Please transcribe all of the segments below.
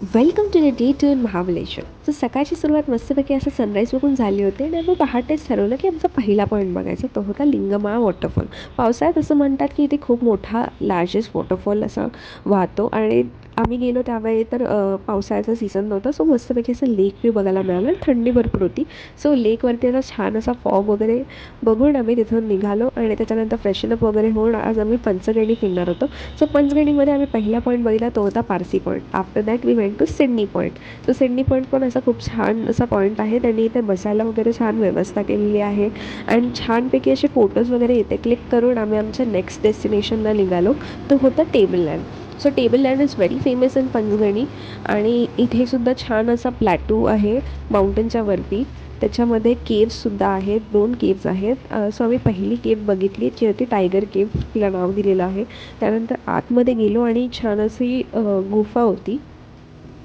Welcome to the day two in Mahabaleshwar. तर सकाळची सुरुवात मस्तपैकी असं सनराईज बघून झाली होती आणि आम्ही पहाटेच ठरवलं की आमचा पहिला पॉईंट बघायचा तो होता लिंगमाळा वॉटरफॉल. पावसाळ्यात असं म्हणतात की इथे खूप मोठा लार्जेस्ट वॉटरफॉल असा वाहतो आणि आम्ही गेलो त्यावेळी तर पावसाळ्याचा सीझन नव्हता, सो मस्तपैकी असं लेक व्ह्यू बघायला मिळालं आणि थंडी भरपूर होती. सो लेकवरती असा छान असा फॉग वगैरे बघून आम्ही तिथून निघालो आणि त्याच्यानंतर फ्रेशनअप वगैरे होऊन आज आम्ही पंचगणी फिरणार होतो. सो पंचगणीमध्ये आम्ही पहिला पॉईंट बघितला तो होता Parsi point. After that we went to Sydney point. So Sydney point पण असा खूप छान असा पॉईंट आहे. त्यांनी इथे बसायला वगैरे छान व्यवस्था केलेली आहे आणि छानपैकी असे फोटोज वगैरे इथे क्लिक करून आम्ही आमच्या नेक्स्ट डेस्टिनेशनला निघालो. तो होता table land. So table land is very famous in Panchgani आणि इथे सुद्धा छान असा प्लॅटू आहे माउंटेनच्या वरती. त्याच्यामध्ये केव्ससुद्धा आहेत, 2 केव्ज आहेत. सो आम्ही पहिली केव बघितली जी होती टायगर केव्ह, तिला नाव दिलेलं आहे. त्यानंतर आतमध्ये गेलो आणि छान अशी गुफा होती.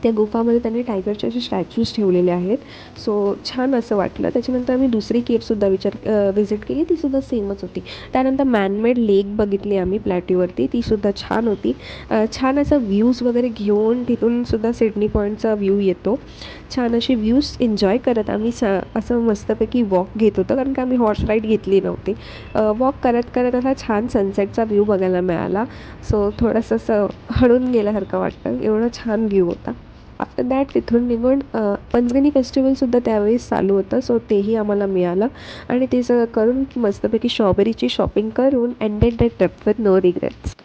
त्या गुफामध्ये त्यांनी टायगरचे असे स्टॅच्यूज ठेवलेले आहेत. सो छान असं वाटलं. त्याच्यानंतर आम्ही दुसरी केव्हसुद्धा व्हिजिट केली, तीसुद्धा सेमच होती. त्यानंतर मॅनमेड लेक बघितली आम्ही प्लॅट्यूवरती, तीसुद्धा छान होती. छान असा व्ह्यूज वगैरे घेऊन तिथूनसुद्धा सिडनी पॉईंटचा व्ह्यू येतो. छान असे व्ह्यूज एन्जॉय करत आम्ही असं मस्तपैकी वॉक घेत होतो, कारण का आम्ही हॉर्स राईड घेतली नव्हती. वॉक करत करत असा छान सनसेटचा व्ह्यू बघायला मिळाला. सो थोडंसं असं हळून गेल्यासारखं वाटतं, एवढं छान व्ह्यू होता. आफ्टर दॅट तिथून निघून पंचगणी फेस्टिवलसुद्धा त्यावेळेस चालू होतं, सो तेही आम्हाला मिळालं आणि ते सगळं करून मस्तपैकी स्ट्रॉबेरीची शॉपिंग करून ended the trip with no regrets.